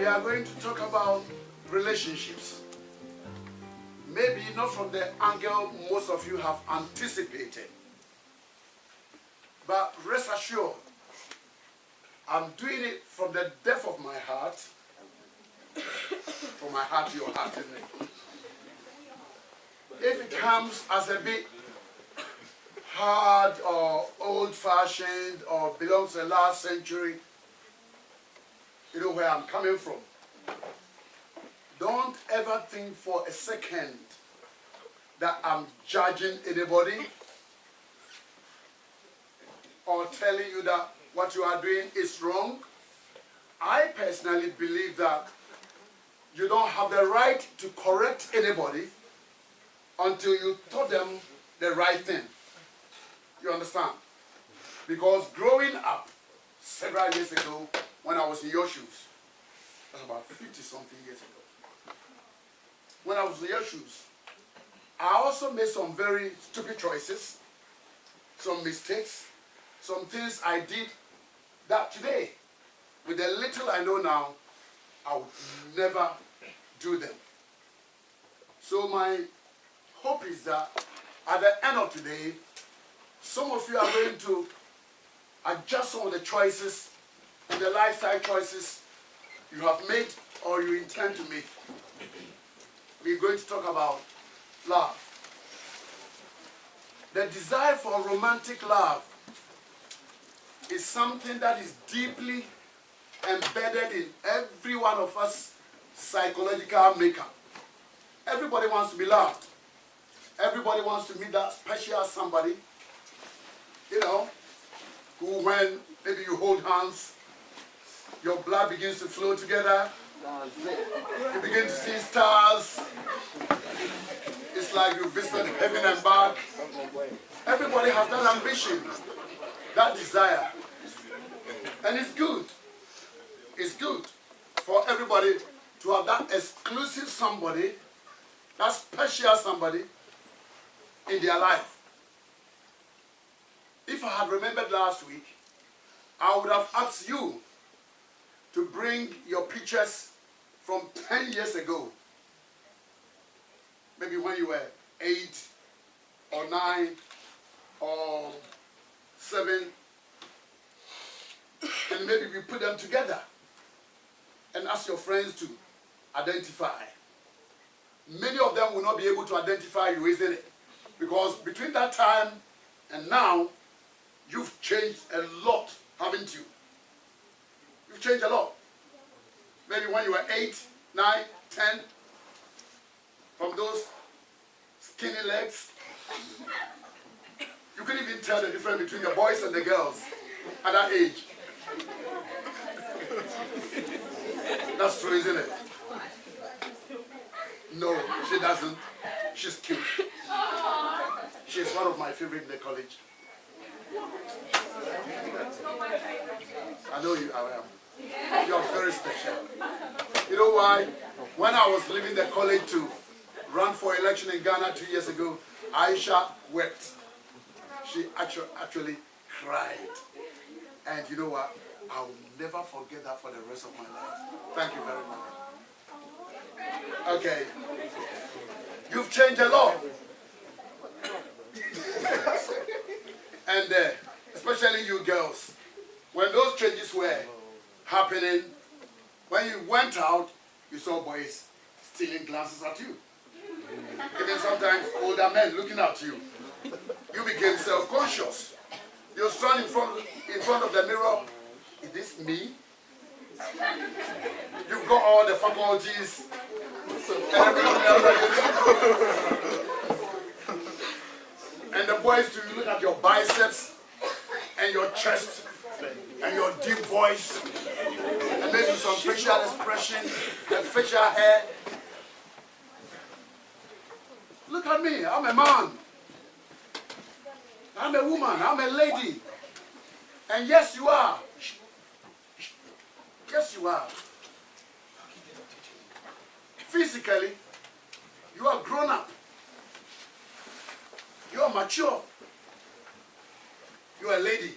we are going to talk about relationships. Maybe not from the angle most of you have anticipated. But rest assured, I'm doing it from the depth of my heart. From my heart to your heart, isn't it? If it comes as a bit hard or old-fashioned or belongs to the last century, you know where I'm coming from. Don't ever think for a second that I'm judging anybody or telling you that what you are doing is wrong. I personally believe that you don't have the right to correct anybody until you taught them the right thing. You understand? Because growing up several years ago, when I was in your shoes, that's about 50-something years ago, when I was in your shoes, I also made some very stupid choices, some mistakes, some things I did that today, with the little I know now, I would never do them. So my hope is that at the end of today, some of you are going to adjust some of the choices and the lifestyle choices you have made or you intend to make. We're going to talk about love. The desire for romantic love is something that is deeply embedded in every one of us psychological makeup. Everybody wants to be loved. Everybody wants to meet that special somebody, you know, who when maybe you hold hands, your blood begins to flow together. You begin to see stars. It's like you visit heaven and back. Everybody has that ambition, that desire. And it's good. It's good for everybody to have that exclusive somebody, that special somebody in their life. If I had remembered last week, I would have asked you to bring your pictures from 10 years ago. Maybe when you were 8 or 9 or 7. And maybe we put them together and ask your friends to identify. Many of them will not be able to identify you, isn't it? Because between that time and now, you've changed a lot, haven't you? You've changed a lot. Maybe when you were 8, 9, 10, from those skinny legs, you couldn't even tell the difference between the boys and the girls at that age. That's true, isn't it? No, she doesn't. She's cute. She's one of my favorite in the college. I know you, I am. You're very special. You know why? When I was leaving the college to run for election in Ghana 2 years ago, Aisha wept. She actually cried. And you know what? I will never forget that for the rest of my life. Thank you very much. Okay. You've changed a lot. And especially you girls, when those changes were happening, when you went out, you saw boys stealing glances at you. Even sometimes older men looking at you. You became self-conscious. You stand in front of the mirror. Is this me? You've got all the faculties. And the boys to look at your biceps and your chest and your deep voice and maybe some facial expression and facial hair. Look at me, I'm a man. I'm a woman, I'm a lady. And yes, you are. Yes, you are. Physically, you are grown up. You are mature. You are a lady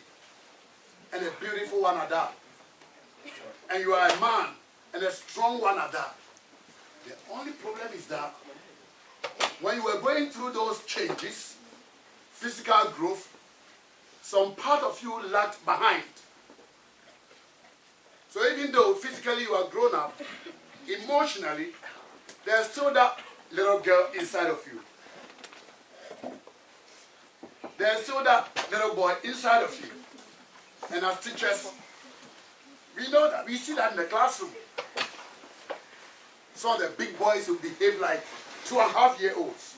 and a beautiful one at that. And you are a man and a strong one at that. The only problem is that when you were going through those changes, physical growth, some part of you lagged behind. So even though physically you are grown up, emotionally, there's still that little girl inside of you. There's still that little boy inside of you. And as teachers, we know that. We see that in the classroom. Some of the big boys will behave like 2.5-year-olds.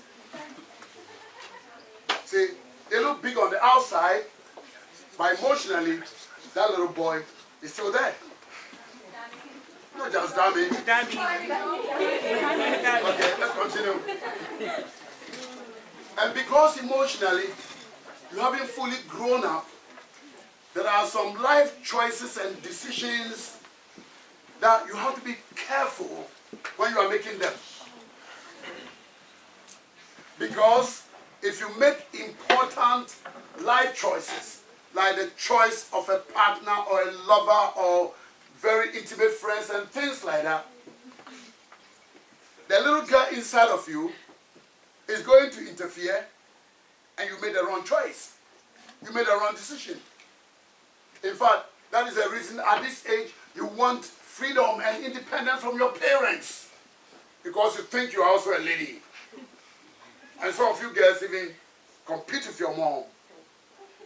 See, they look big on the outside, but emotionally, that little boy is still there. Not just dummy. Okay, let's continue. And because emotionally, you haven't fully grown up, there are some life choices and decisions that you have to be careful when you are making them. Because if you make important life choices, like the choice of a partner or a lover or very intimate friends and things like that, the little girl inside of you is going to interfere, and you made the wrong choice. You made the wrong decision. In fact, that is the reason at this age you want freedom and independence from your parents, because you think you are also a lady. And some of you girls even compete with your mom.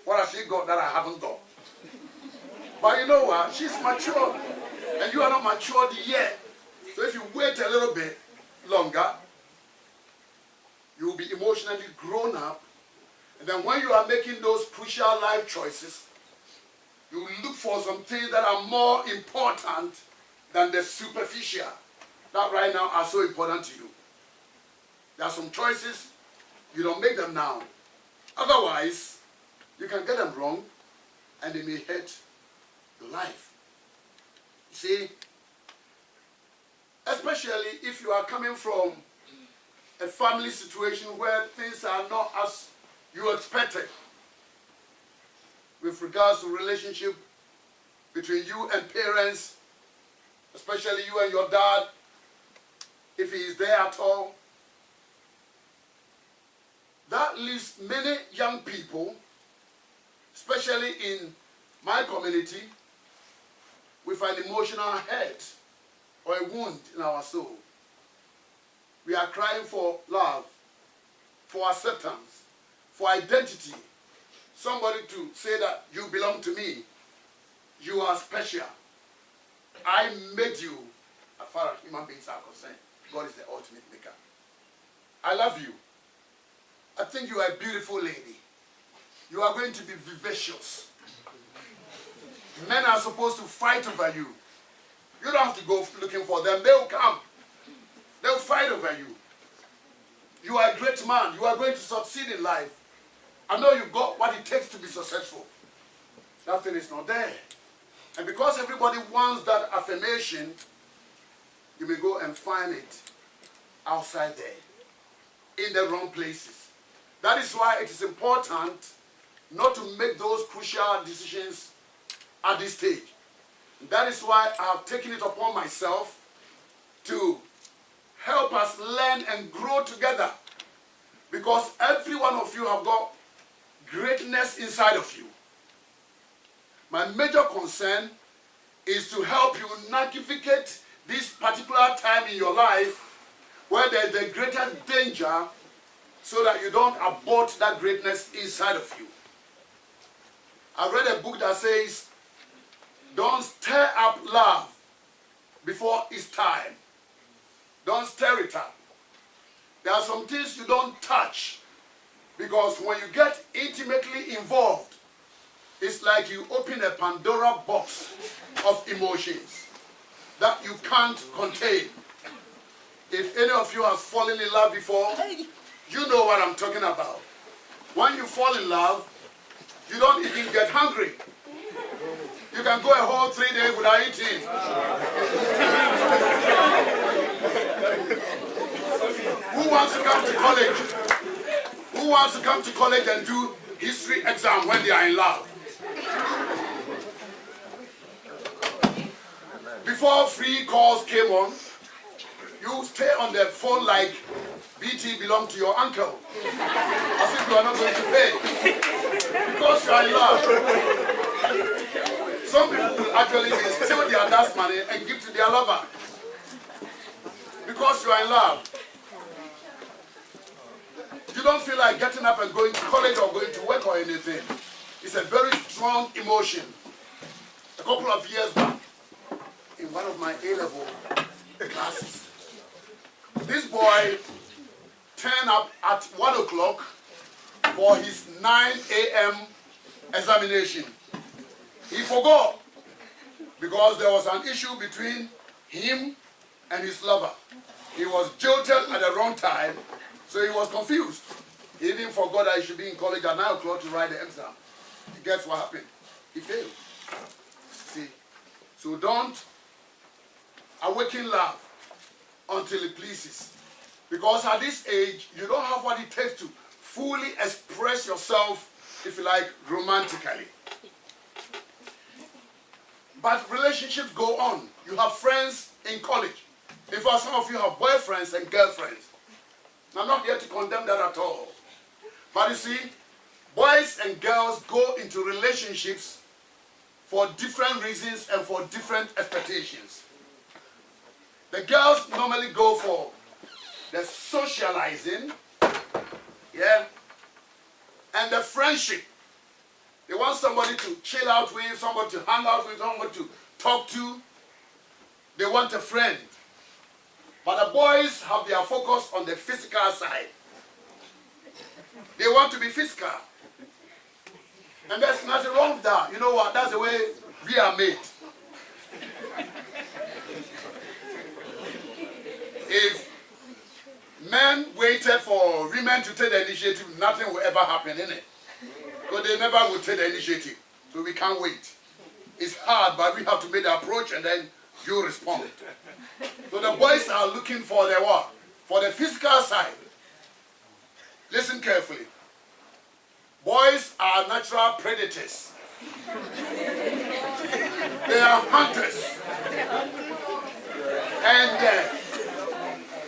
What has she got that I haven't got? But you know what? She's mature, and you are not matured yet. So if you wait a little bit longer, you will be emotionally grown up. And then when you are making those crucial life choices, you will look for some things that are more important than the superficial that right now are so important to you. There are some choices, you don't make them now. Otherwise, you can get them wrong and they may hurt your life. You see, especially if you are coming from a family situation where things are not as you expected with regards to relationship between you and parents, especially you and your dad, if he is there at all. That leaves many young people, especially in my community, with an emotional hurt or a wound in our soul. We are crying for love, for acceptance, for identity. Somebody to say that you belong to me. You are special. I made you. As far as human beings are concerned, God is the ultimate maker. I love you. I think you are a beautiful lady. You are going to be vivacious. Men are supposed to fight over you. You don't have to go looking for them. They will come. They will fight over you. You are a great man. You are going to succeed in life. I know you got what it takes to be successful. That thing is not there. And because everybody wants that affirmation, you may go and find it outside there, in the wrong places. That is why it is important not to make those crucial decisions at this stage. That is why I have taken it upon myself to help us learn and grow together. Because every one of you have got greatness inside of you. My major concern is to help you navigate this particular time in your life where there is a greater danger, so that you don't abort that greatness inside of you. I read a book that says, don't stir up love before it's time. Don't stir it up. There are some things you don't touch, because when you get intimately involved, it's like you open a Pandora box of emotions that you can't contain. If any of you has fallen in love before, you know what I'm talking about. When you fall in love, you don't even get hungry. You can go a whole 3 days without eating. Who wants to come to college? Who wants to come to college and do history exam when they are in love? before free calls came on, you stay on the phone like BT belonged to your uncle. As if you are not going to pay. Because you are in love. Some people will actually steal their dad's money and give to their lover. Because you are in love. You don't feel like getting up and going to college or going to work or anything. It's a very strong emotion. A couple of years back, in one of my A-level classes, this boy turned up at 1 o'clock for his 9 a.m. examination. He forgot because there was an issue between him and his lover. He was jilted at the wrong time, so he was confused. He even forgot that he should be in college at 9 o'clock to write the exam. Guess what happened? He failed. See? So don't awaken love until it pleases. Because at this age, you don't have what it takes to fully express yourself, if you like, romantically. But relationships go on. You have friends in college. In fact, some of you have boyfriends and girlfriends. I'm not here to condemn that at all. But you see, boys and girls go into relationships for different reasons and for different expectations. The girls normally go for the socializing, yeah, and the friendship. They want somebody to chill out with, somebody to hang out with, somebody to talk to. They want a friend. But the boys have their focus on the physical side. They want to be physical. And there's nothing wrong with that. You know what? That's the way we are made. If men waited for women to take the initiative, nothing will ever happen, innit? Because they never will take the initiative. So we can't wait. It's hard, but we have to make the approach and then you respond. So the boys are looking for the what? For the physical side. Listen carefully. Boys are natural predators. They are hunters. And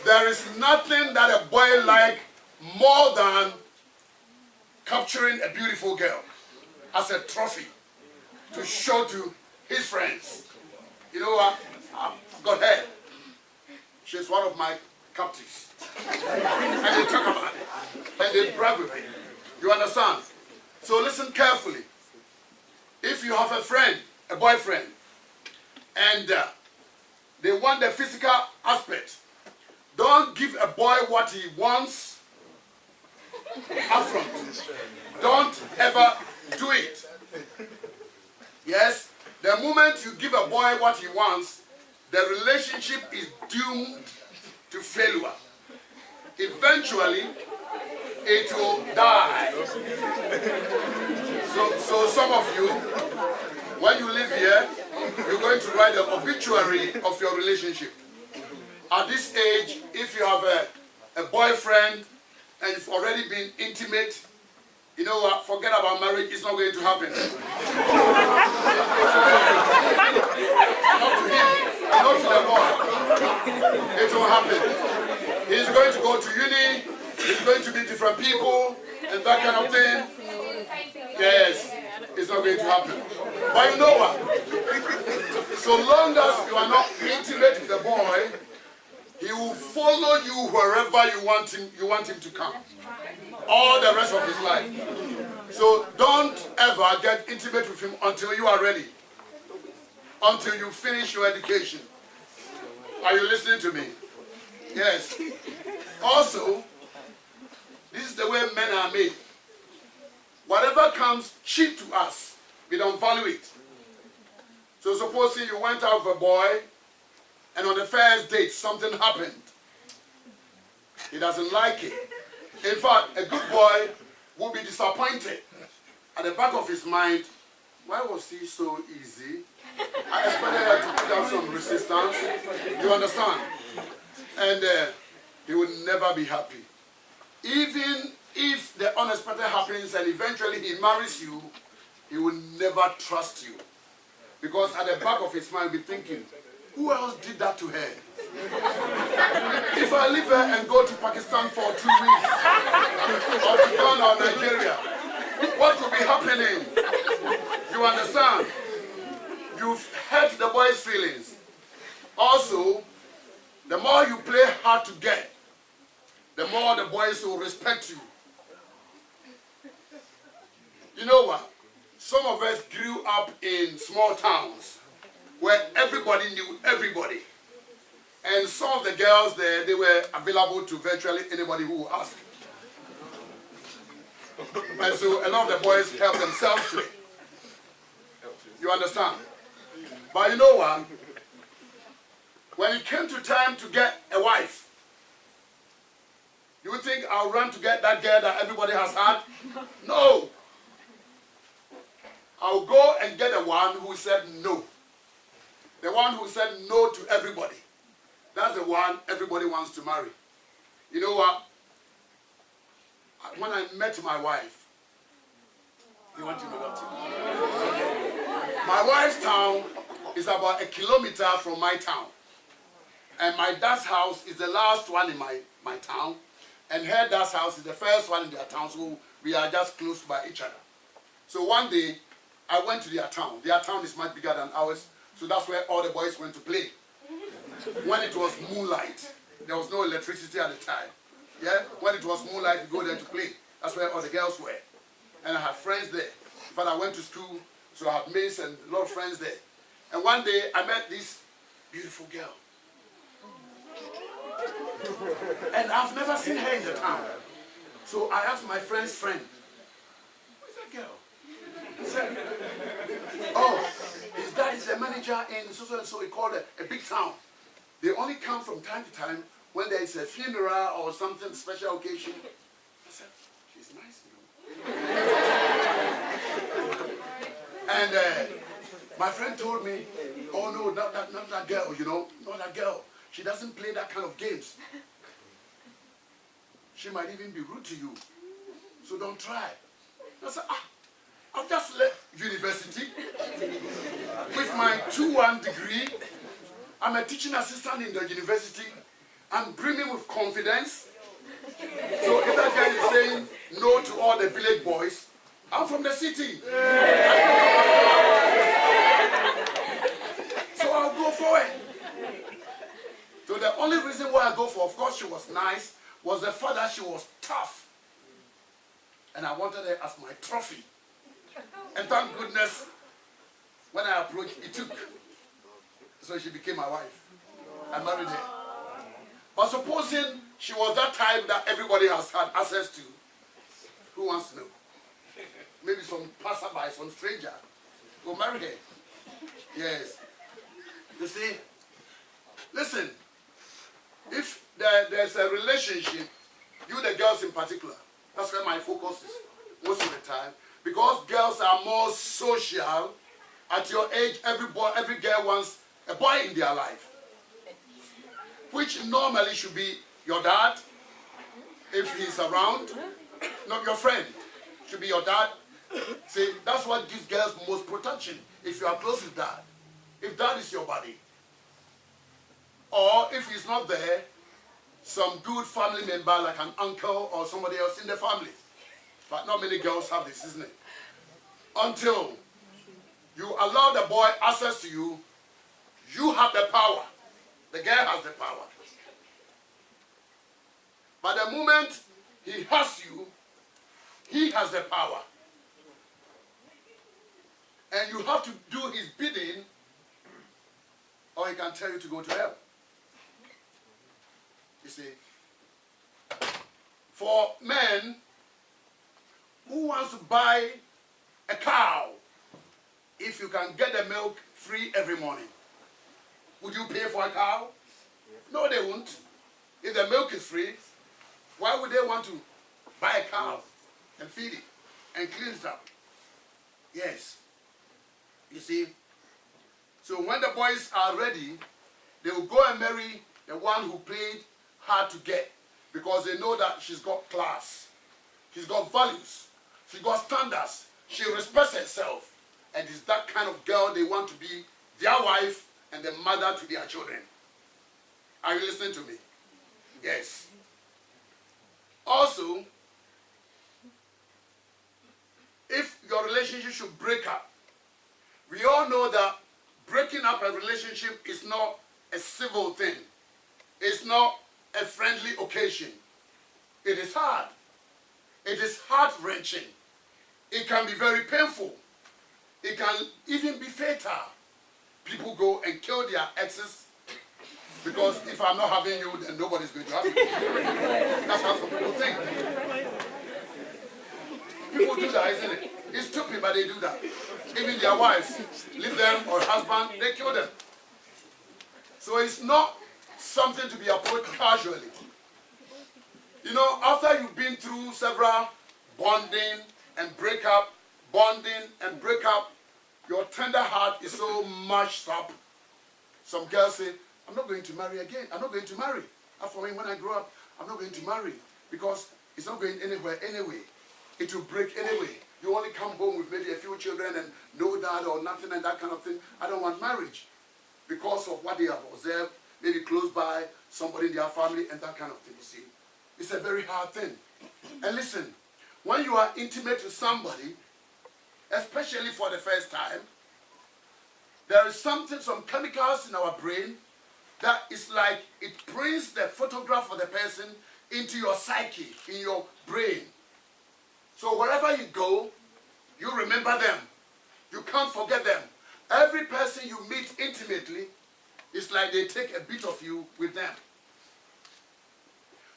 there is nothing that a boy likes more than capturing a beautiful girl as a trophy to show to his friends. You know what? I've got her. She's one of my captives. And they talk about it. And they brag with it. You understand? So listen carefully. If you have a friend, a boyfriend, and they want the physical aspect, don't give a boy what he wants upfront. Don't ever do it. Yes, the moment you give a boy what he wants, the relationship is doomed to failure. Eventually, it will die. So some of you, when you live here, you're going to write the obituary of your relationship. At this age, if you have a boyfriend and you've already been intimate, you know what, forget about marriage, it's not going to happen. Not to him, not to the boy. It will happen. He's going to go to uni, he's going to meet different people, and that kind of thing. Yes, it's not going to happen. But you know what? So long as you are not intimate with the boy, he will follow you wherever you want him to come. All the rest of his life. So don't ever get intimate with him until you are ready. Until you finish your education. Are you listening to me? Yes. Also, this is the way men are made. Whatever comes cheap to us, we don't value it. So supposing you went out with a boy, and on the first date something happened. He doesn't like it. In fact, a good boy will be disappointed. At the back of his mind, why was he so easy? I expected her to put up some resistance. You understand? And he will never be happy. Even if the unexpected happens and eventually he marries you, he will never trust you. Because at the back of his mind, he'll be thinking, Who else did that to her? If I leave her and go to Pakistan for 2 weeks, or to Ghana or Nigeria, what could be happening? You understand? You've hurt the boy's feelings. Also, the more you play hard to get, the more the boys will respect you. You know what? Some of us grew up in small towns where everybody knew everybody. And some of the girls there, they were available to virtually anybody who would ask. And so a lot of the boys helped themselves to it. You understand? But you know what? When it came to time to get a wife, you think I'll run to get that girl that everybody has had? No. I'll go and get the one who said no. The one who said no to everybody. That's the one everybody wants to marry. You know what? When I met my wife, you want to know that? My wife's town is about 1 kilometer from my town. And my dad's house is the last one in my town. And her dad's house is the first one in their town. So we are just close by each other. So one day, I went to their town. Their town is much bigger than ours. So that's where all the boys went to play. When it was moonlight, there was no electricity at the time. Yeah? When it was moonlight, you go there to play. That's where all the girls were. And I had friends there. In fact, I went to school, so I had mates and a lot of friends there. And one day, I met this beautiful girl. And I've never seen her in the town. So I asked my friend's friend, who is that girl? He said, oh, his dad is a manager in so he called it a big town. They only come from time to time when there is a funeral or something, special occasion. I said, she's nice, you know. And my friend told me, oh no, not that girl, you know, not that girl. She doesn't play that kind of games. She might even be rude to you. So don't try. I said, I've just left university with my 2-1 degree. I'm a teaching assistant in the university. I'm brimming with confidence. So if that guy is saying no to all the village boys, I'm from the city. So I'll go for it. So the only reason why I go for, of course she was nice, was the fact that she was tough. And I wanted her as my trophy. And thank goodness, when I approached, it took. So she became my wife. I married her. But supposing she was that type that everybody has had access to, who wants to know? Maybe some passerby, some stranger. Go marry her. Yes. You see, listen, if there's a relationship, you the girls in particular, that's where my focus is most of the time. Because girls are more social, at your age, every girl wants a boy in their life. Which normally should be your dad, if he's around, not your friend. Should be your dad. See, that's what gives girls most protection, if you are close with dad. If dad is your buddy. Or if he's not there, some good family member like an uncle or somebody else in the family. But not many girls have this, isn't it? Until you allow the boy access to you, you have the power. The girl has the power. But the moment he has you, he has the power. And you have to do his bidding, or he can tell you to go to hell. You see, for men who wants to buy a cow, if you can get the milk free every morning, would you pay for a cow? No, they won't. If the milk is free, why would they want to buy a cow and feed it and clean it up? Yes. You see, so when the boys are ready, they will go and marry the one who played hard to get, because they know that she's got class, she's got values, she's got standards, she respects herself, and it's that kind of girl they want to be their wife and the mother to their children. Are you listening to me? Yes. Also, if your relationship should break up, we all know that breaking up a relationship is not a civil thing. It's not a friendly occasion. It is hard. It is heart-wrenching. It can be very painful. It can even be fatal. People go and kill their exes because if I'm not having you, then nobody's going to have you. That's how some people think. People do that, isn't it? It's stupid, but they do that. Even their wives, leave them, or husband, they kill them. So it's not something to be approached casually. You know, after you've been through several bonding and breakup, your tender heart is so mashed up. Some girls say, I'm not going to marry again. I'm not going to marry. After when I grow up, I'm not going to marry because it's not going anywhere anyway. It will break anyway. You only come home with maybe a few children and no dad or nothing and that kind of thing. I don't want marriage because of what they have observed, maybe close by, somebody in their family and that kind of thing, you see. It's a very hard thing. And listen, when you are intimate with somebody, especially for the first time, there is some chemicals in our brain that is like it prints the photograph of the person into your psyche, in your brain. So wherever you go, you remember them. You can't forget them. Every person you meet intimately, it's like they take a bit of you with them.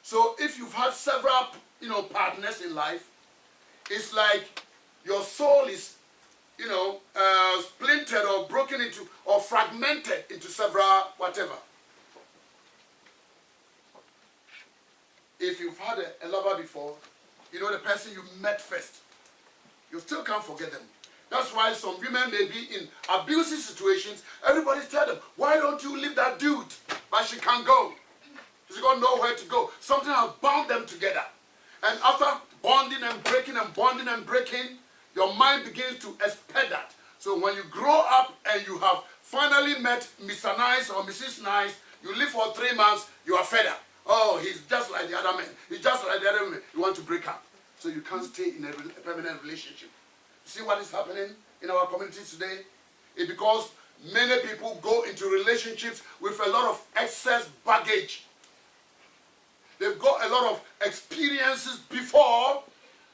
So if you've had several, partners in life, it's like your soul is, splintered or broken into or fragmented into several whatever. If you've had a lover before, the person you met first, you still can't forget them. That's why some women may be in abusive situations. Everybody tell them, why don't you leave that dude? But she can't go. She's got nowhere to go. Something has bound them together. And after bonding and breaking and bonding and breaking, your mind begins to expect that. So when you grow up and you have finally met Mr. Nice or Mrs. Nice, you live for 3 months, you are fed up. Oh, he's just like the other men. He's just like the other women. You want to break up. So you can't stay in a permanent relationship. You see what is happening in our communities today? It's because many people go into relationships with a lot of excess baggage. They've got a lot of experiences before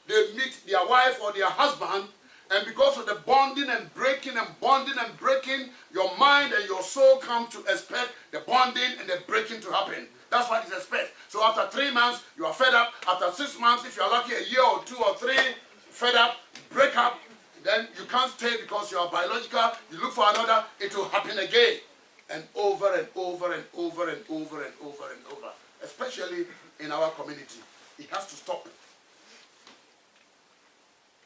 they meet their wife or their husband, and because of the bonding and breaking and bonding and breaking, your mind and your soul come to expect the bonding and the breaking to happen. That's what it expects. So after 3 months, you are fed up. After 6 months, if you are lucky, a year or 2 or 3, fed up, break up, then you can't stay because you are biological. You look for another, it will happen again. And over and over and over and over and over and over. Especially in our community. It has to stop.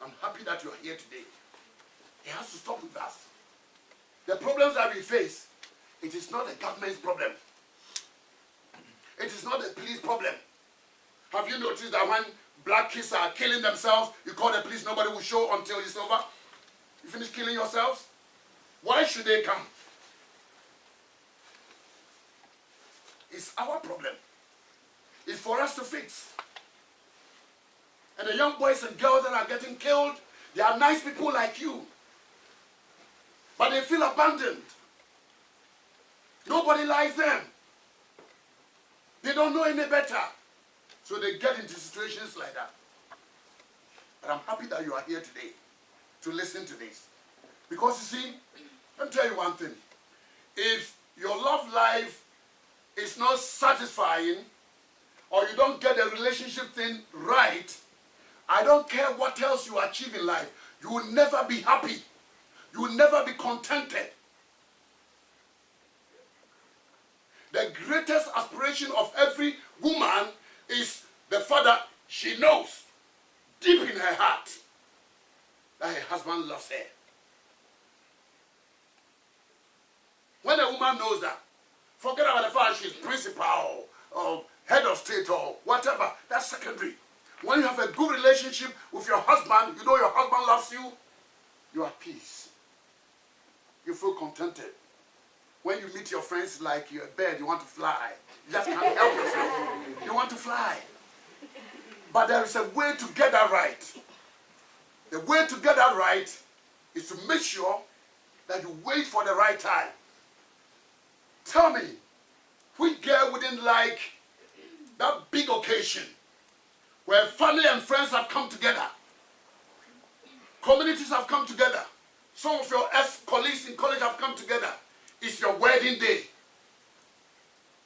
I'm happy that you are here today. It has to stop with us. The problems that we face, it is not the government's problem. It is not the police problem. Have you noticed that when black kids are killing themselves, you call the police, nobody will show until it's over? You finish killing yourselves? Why should they come? It's our problem. It's for us to fix. And the young boys and girls that are getting killed, they are nice people like you. But they feel abandoned. Nobody likes them. They don't know any better. So they get into situations like that. But I'm happy that you are here today to listen to this. Because you see, let me tell you one thing. If your love life is not satisfying, or you don't get the relationship thing right, I don't care what else you achieve in life. You will never be happy. You will never be contented. The greatest aspiration of every woman is the fact that she knows deep in her heart that her husband loves her. When a woman knows that, forget about the fact she's principal or head of state or whatever, that's secondary. When you have a good relationship with your husband, you know your husband loves you, you are at peace. You feel contented. When you meet your friends like you're a bird, you want to fly. You just can't help yourself. You want to fly. But there is a way to get that right. The way to get that right is to make sure that you wait for the right time. Tell me, which girl wouldn't like that big occasion where family and friends have come together, communities have come together, some of your ex-colleagues in college have come together. It's your wedding day.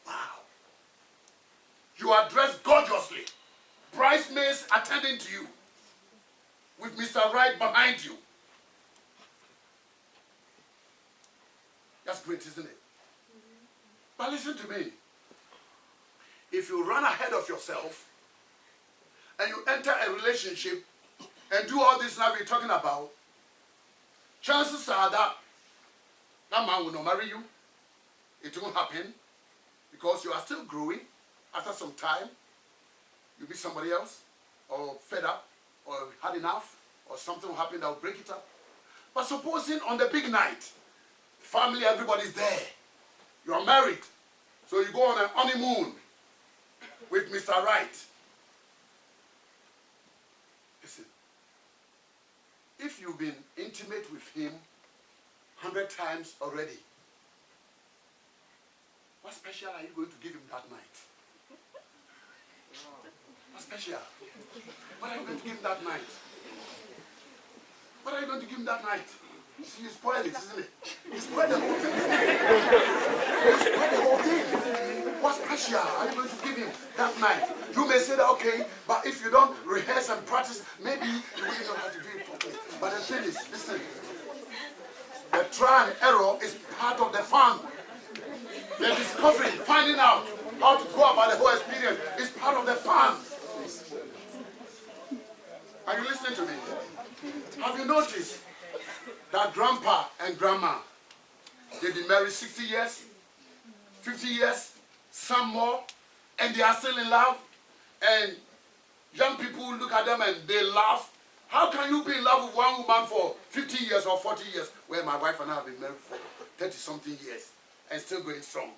Wow. You are dressed gorgeously. Bridesmaids attending to you with Mr. Right behind you. That's great, isn't it? But listen to me. If you run ahead of yourself and you enter a relationship and do all this now we're talking about, chances are that that man will not marry you. It won't happen because you are still growing. After some time, you meet somebody else, or fed up, or had enough, or something will happen that will break it up. But supposing on the big night, family, everybody's there. You are married. So you go on an honeymoon with Mr. Right. Listen, if you've been intimate with him 100 times already, what special are you going to give him that night? What special? What are you going to give him that night? What are you going to give him that night? See, you spoil it, isn't it? You spoil the whole thing. You spoil the whole thing. What special are you going to give him that night? You may say that, okay, but if you don't rehearse and practice, maybe you wouldn't know how to do it properly. But the thing is, listen, the trial and error is part of the fun. The discovery, finding out how to go about the whole experience is part of the fun. Are you listening to me? Have you noticed that grandpa and grandma, they've been married 60 years, 50 years, some more, and they are still in love? And young people look at them and they laugh. How can you be in love with one woman for 50 years or 40 years? Well, my wife and I have been married for 30-something years and still going strong.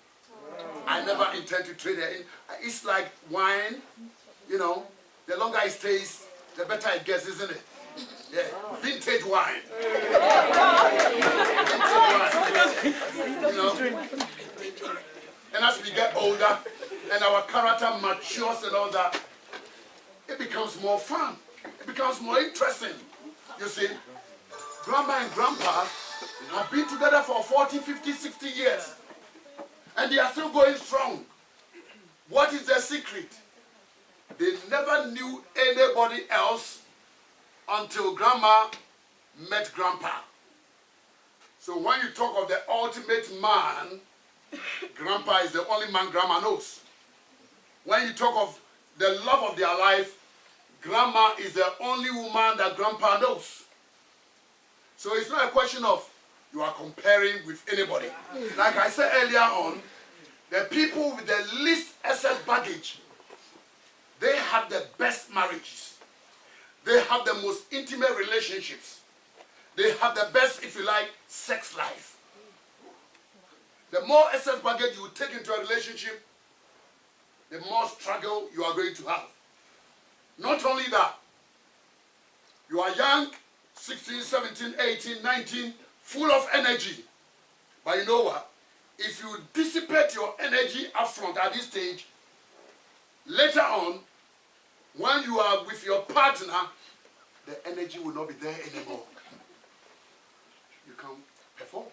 I never intend to trade her in. It's like wine, you know, the longer it stays, the better it gets, isn't it? Yeah, vintage wine. Vintage wine. You know? And as we get older and our character matures and all that, it becomes more fun. It becomes more interesting. You see, grandma and grandpa have been together for 40, 50, 60 years. And they are still going strong. What is their secret? They never knew anybody else until grandma met grandpa. So when you talk of the ultimate man, grandpa is the only man grandma knows. When you talk of the love of their life, grandma is the only woman that grandpa knows. So it's not a question of you are comparing with anybody. Like I said earlier on, the people with the least excess baggage, they have the best marriages. They have the most intimate relationships. They have the best, if you like, sex life. The more excess baggage you take into a relationship, the more struggle you are going to have. Not only that, you are young, 16, 17, 18, 19, full of energy. But you know what? If you dissipate your energy up front at this stage, later on, when you are with your partner, the energy will not be there anymore. You can't perform.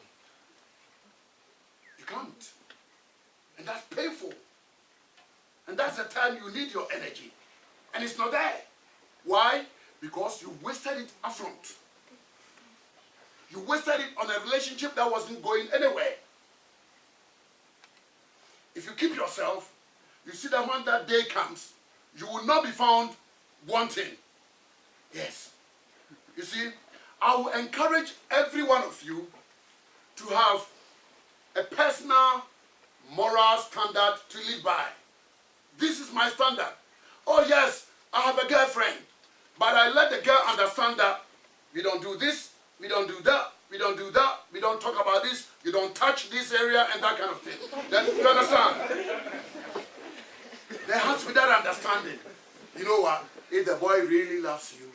You can't. And that's painful. And that's the time you need your energy. And it's not there. Why? Because you wasted it up front. You wasted it on a relationship that wasn't going anywhere. If you keep yourself, you see that when that day comes, you will not be found wanting. Yes. You see, I will encourage every one of you to have a personal moral standard to live by. This is my standard. Oh yes, I have a girlfriend, but I let the girl understand that we don't do this, we don't do that, we don't do that, we don't talk about this, you don't touch this area and that kind of thing. Then you understand? There has to be that understanding. You know what? If the boy really loves you,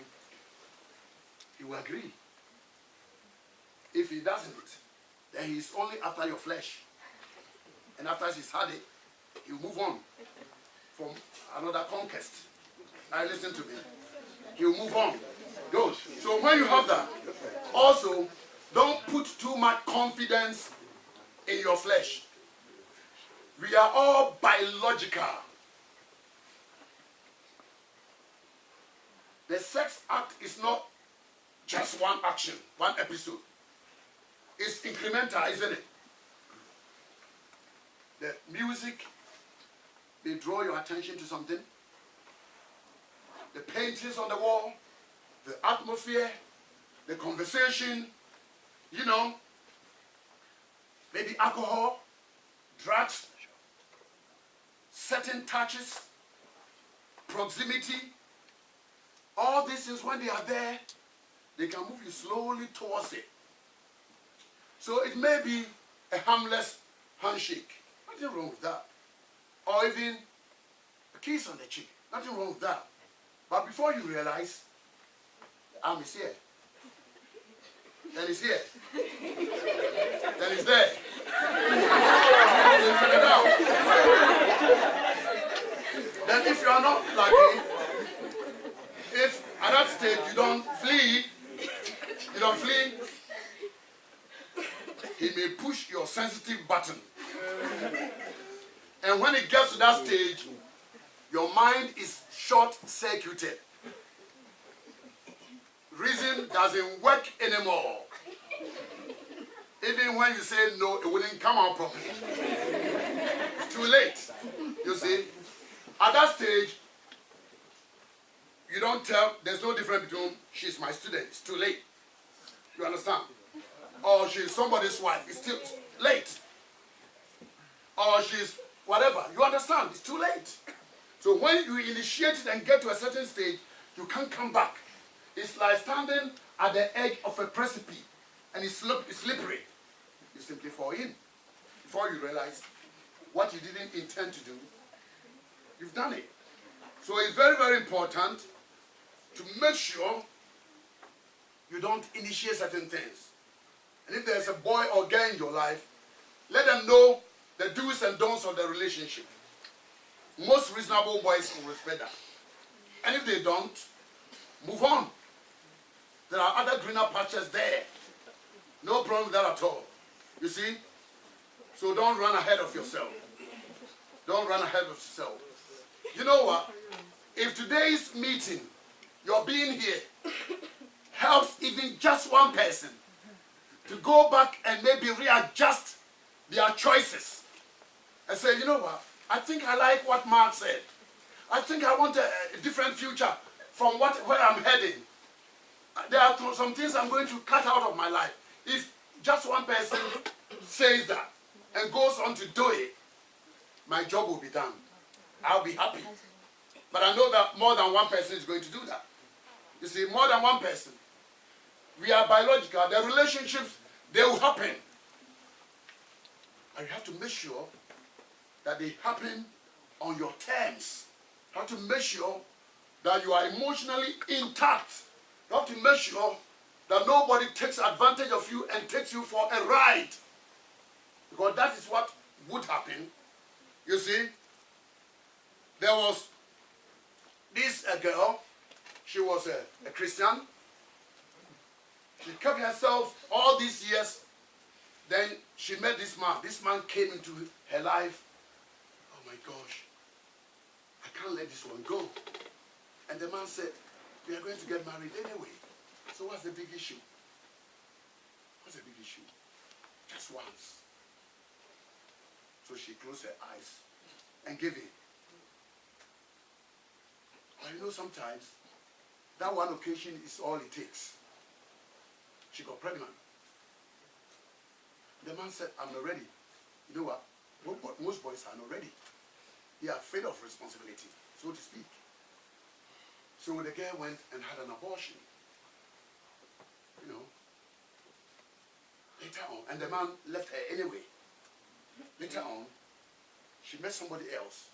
he will agree. If he doesn't, then he's only after your flesh. And after he's had it, he'll move on from another conquest. Now listen to me. He'll move on. Good. So when you have that, also, don't put too much confidence in your flesh. We are all biological. The sex act is not just one action, one episode. It's incremental, isn't it? The music may draw your attention to something. The paintings on the wall, the atmosphere, the conversation, you know, maybe alcohol, drugs, certain touches, proximity. All these things, when they are there, they can move you slowly towards it. So it may be a harmless handshake. Nothing wrong with that. Or even a kiss on the cheek. Nothing wrong with that. But before you realize, the arm is here. Then it's here. Then it's there. Then figure it out. Then if you are not lucky, if at that stage you don't flee, he may push your sensitive button. And when it gets to that stage, your mind is short-circuited. Reason doesn't work anymore. Even when you say no, it wouldn't come out properly. It's too late. You see, at that stage, you don't tell, there's no difference between she's my student, it's too late. You understand? Or she's somebody's wife, it's still late. Or she's whatever, you understand, it's too late. So when you initiate it and get to a certain stage, you can't come back. It's like standing at the edge of a precipice and it's slippery. You simply fall in. Before you realize what you didn't intend to do, you've done it. So it's very, very important to make sure you don't initiate certain things. And if there's a boy or girl in your life, let them know the do's and don'ts of the relationship. Most reasonable boys will respect that. And if they don't, move on. There are other greener pastures there. No problem with that at all. You see? So don't run ahead of yourself. Don't run ahead of yourself. You know what? If today's meeting, your being here, helps even just one person to go back and maybe readjust their choices and say, you know what? I think I like what Mark said. I think I want a different future from where I'm heading. There are some things I'm going to cut out of my life. If just one person says that and goes on to do it, my job will be done. I'll be happy. But I know that more than one person is going to do that. You see, more than one person. We are biological. The relationships, they will happen. And you have to make sure that they happen on your terms. You have to make sure that you are emotionally intact. You have to make sure that nobody takes advantage of you and takes you for a ride. Because that is what would happen. You see, there was this girl, she was a Christian. She kept herself all these years. Then she met this man. This man came into her life. Oh my gosh, I can't let this one go. And the man said, we are going to get married anyway. So what's the big issue? What's the big issue? Just once. So she closed her eyes and gave in. But you know, sometimes that one occasion is all it takes. She got pregnant. The man said, I'm not ready. You know what? Most boys are not ready. They are afraid of responsibility, so to speak. So the girl went and had an abortion. You know. Later on, and the man left her anyway. Later on, she met somebody else,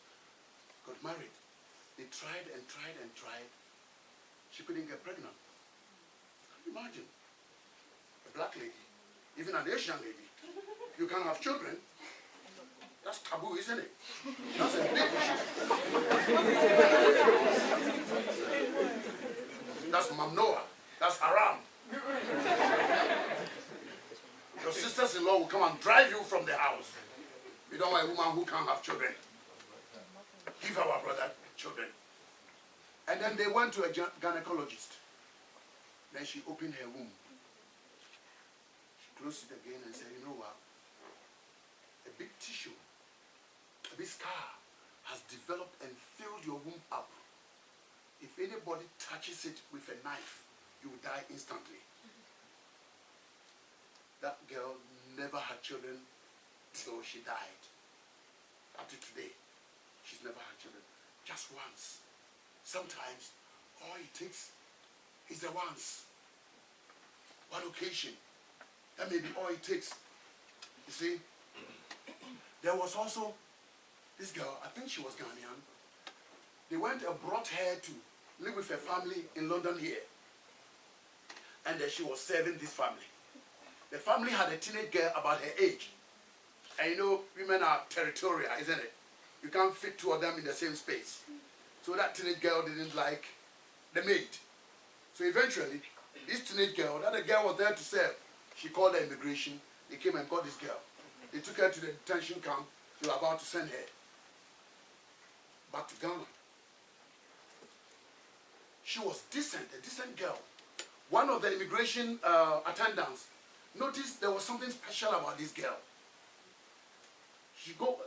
got married. They tried and tried and tried. She couldn't get pregnant. Can you imagine? A black lady, even an Asian lady, you can't have children. That's taboo, isn't it? That's a big issue. That's mamnoa. That's haram. Your sisters-in-law will come and drive you from the house. We don't want a woman who can't have children. Give our brother children. And then they went to a gynecologist. Then she opened her womb. She closed it again and said, you know what? A big tissue, a big scar has developed and filled your womb up. If anybody touches it with a knife, you will die instantly. That girl never had children till she died. Up to today, she's never had children. Just once. Sometimes, all it takes is the once. One occasion. That may be all it takes. You see? There was also this girl, I think she was Ghanaian. They went and brought her to live with her family in London here. And then she was serving this family. The family had a teenage girl about her age. And you know, women are territorial, isn't it? You can't fit two of them in the same space. So that teenage girl didn't like the maid. So eventually, this teenage girl, that the girl was there to serve, she called the immigration. They came and got this girl. They took her to the detention camp. They were about to send her back to Ghana. She was decent, a decent girl. One of the immigration attendants noticed there was something special about this girl.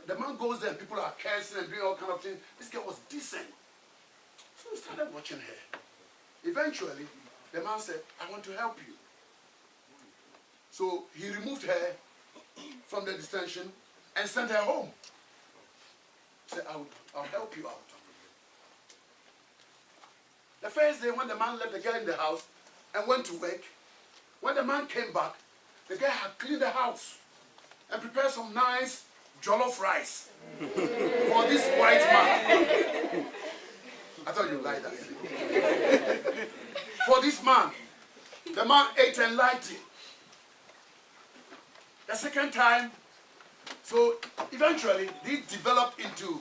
The man goes there and people are cursing and doing all kind of things. This girl was decent. So we started watching her. Eventually, the man said, I want to help you. So he removed her from the detention and sent her home. He said, I'll help you out. The first day when the man left the girl in the house and went to work, when the man came back, the girl had cleaned the house and prepared some nice jollof rice for this white man. I thought you'd like that. For this man. The man ate and liked it. The second time, so eventually, this developed into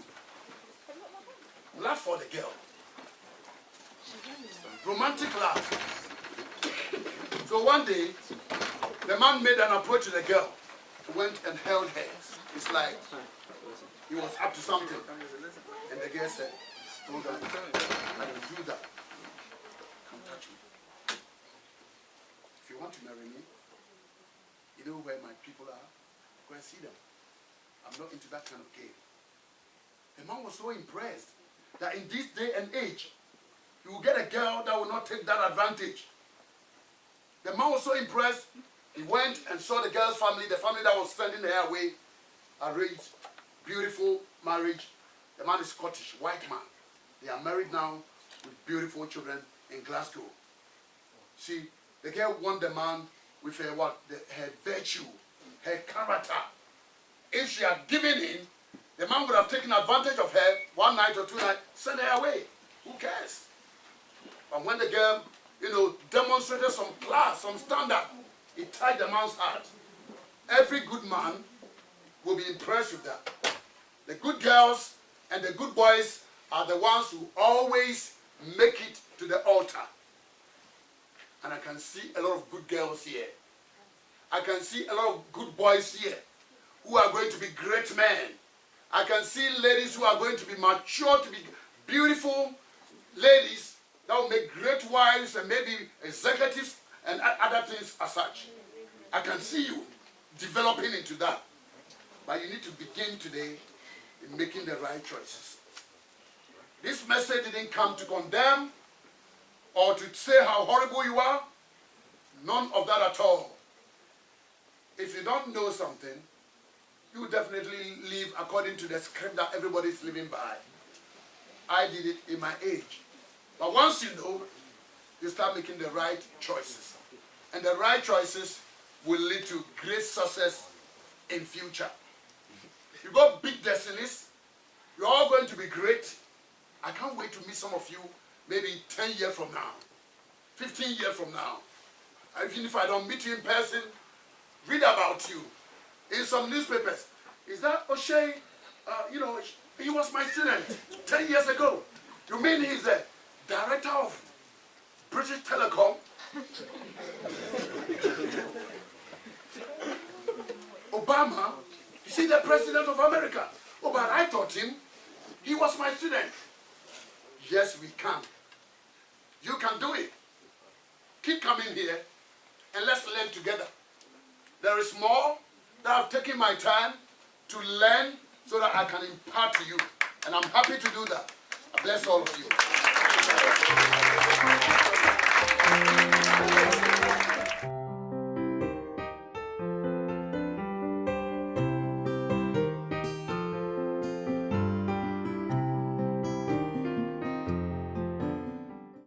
love for the girl. Romantic love. So one day, the man made an approach to the girl. He went and held her. It's like he was up to something. And the girl said, hold on, I will do that. Come touch me. If you want to marry me, you know where my people are? Go and see them. I'm not into that kind of game. The man was so impressed that in this day and age, you will get a girl that will not take that advantage. The man was so impressed, he went and saw the girl's family, the family that was sending her away, arranged, beautiful marriage. The man is Scottish, white man. They are married now with beautiful children in Glasgow. See, the girl won the man with her what? Her virtue, her character. If she had given in, the man would have taken advantage of her one night or two nights, sent her away. Who cares? But when the girl, demonstrated some class, some standard, it tied the man's heart. Every good man will be impressed with that. The good girls and the good boys are the ones who always make it to the altar. And I can see a lot of good girls here. I can see a lot of good boys here who are going to be great men. I can see ladies who are going to be mature, to be beautiful ladies that will make great wives and maybe executives and other things as such. I can see you developing into that. But you need to begin today in making the right choices. This message didn't come to condemn or to say how horrible you are. None of that at all. If you don't know something, you definitely live according to the script that everybody is living by. I did it in my age. But once you know, you start making the right choices. And the right choices will lead to great success in future. You got big destinies. You're all going to be great. I can't wait to meet some of you maybe 10 years from now, 15 years from now. Even if I don't meet you in person, read about you in some newspapers. Is that O'Shea? He was my student 10 years ago. You mean he's the director of British Telecom? Obama, you see, the president of America. Oh, but I taught him. He was my student. Yes, we can. You can do it. Keep coming here and let's learn together. There is more that I've taken my time to learn so that I can impart to you. And I'm happy to do that. I bless all of you.